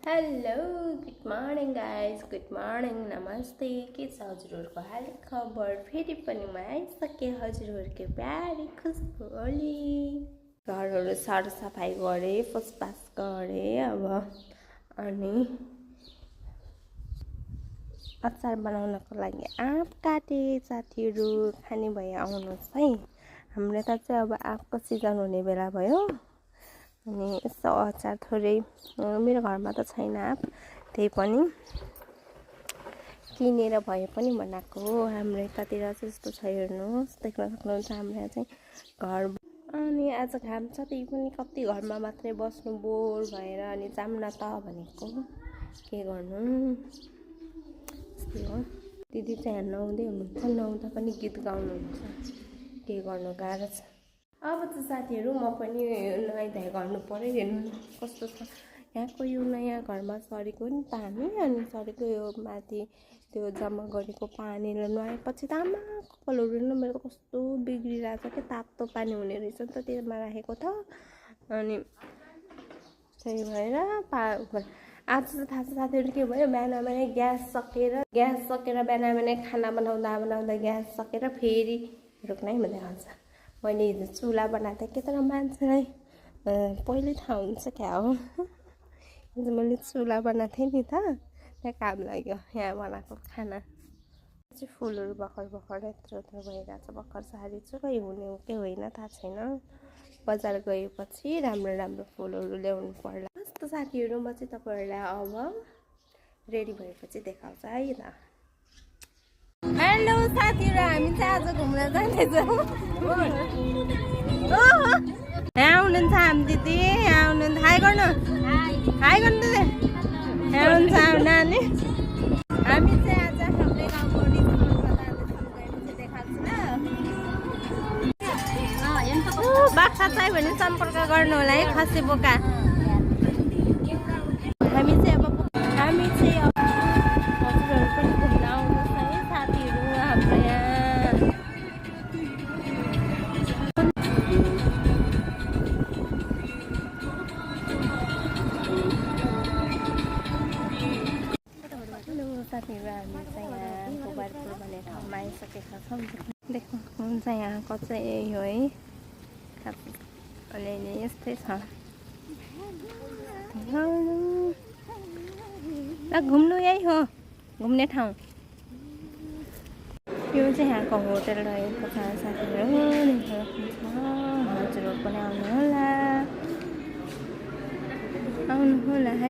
Hello good morning guys, good morning, नमस्ते। के छ हजुरहरूको हाल खबर? फेरि पनि म आइसकेँ हजुरहरूको प्यारी खुसको ओली। घरहरू सरसफाइ गरेँ, फुसफास गरेँ अब। अनि अचार बनाउनको लागि आँप काटेँ। साथीहरू खाने भयो आउनुहोस् है। हाम्रो त चाहिँ अब आँपको सिजन हुने बेला भयो। अनि यसो अचार थोरै मेरो घरमा त छैन आँप, त्यही पनि किनेर भए पनि बनाएको हो। हाम्रो यतातिर चाहिँ यस्तो छ, हेर्नुहोस्, देख्न सक्नुहुन्छ हाम्रो यहाँ चाहिँ घर। अनि आज घाम छ, त्यही पनि कति घरमा मात्रै बस्नु बोर भएर अनि जाऊँ न त भनेको। के गर्नु, यस्तै हो। दिदी चाहिँ यहाँ नुहाउँदै हुनुहुन्छ, नुहाउँदा पनि गीत गाउनुहुन्छ। के गर्नु, गाह्रो छ। अब त साथीहरू म पनि नुहाइधुवाइ गर्नु पऱ्यो। हेर्नु कस्तो छ यहाँको यो नयाँ घरमा सरेको नि त हामी। अनि सरेको यो माथि त्यो जम्मा गरेको पानीले नुहाएपछि त आमा कपालहरू मेरो कस्तो बिग्रिरहेको छ कि तातो पानी हुने रहेछ नि त त्यसमा राखेको त। अनि त्यही भएर आज त थाहा छ साथीहरू के भयो, बिहान बिहानै ग्यास सकेर बिहान बिहानै खाना बनाउँदा ग्यास सकेर फेरि रोक्नै हुँदै आउँछ। मैले हिजो चुला बनाएको थिएँ कि, तर मान्छेलाई पहिले थाहा हुन्छ क्या हो। हिजो मैले चुला बनाएको थिएँ नि त, त्यहाँ काम लाग्यो यहाँ बनाएको खाना चाहिँ। फुलहरू भर्खर यत्रो भइरहेको छ। भर्खर सारी छु, खै हुने हो कि होइन थाहा छैन। बजार गएपछि राम्रो फुलहरू ल्याउनु पर्ला। कस्तो साथीहरू, म चाहिँ तपाईँहरूलाई अब रेडी भएपछि देखाउँछ है त। हेलो साथीहरू, हामी चाहिँ आज घुम्न जाँदैछौँ। यहाँ हुनुहुन्छ हामी दिदी, यहाँ हुनुहुन्छ। हाई गर्नु, हाई गर्नु दिदी। यहाँ हुनुहुन्छ हाम्रो नानी। हामी चाहिँ आज हाम्रै गाउँको रिजोर्टमा जाँदैछौँ, गएपछि देखाउँछु ल। बाख्रा चाहियो भने सम्पर्क गर्नु होला है, खसी बोका। हामी चाहिँ अब हजुरहरू पनि घुम्न आउनुहोस् है साथीहरू हाम्रो यहाँ। हेलो साथीहरू, हामी चाहिँ यहाँ गोबारपुर भन्ने ठाउँमा आइसकेका छौँ। देख्नुहुन्छ यहाँको चाहिँ यही हो है। अलिअलि यस्तै छ। घुम्नु यही हो, घुम्ने ठाउँ। यो चाहिँ यहाँको होटल रहेको छ साथीहरू। हजुरहरू पनि आउनु होला है।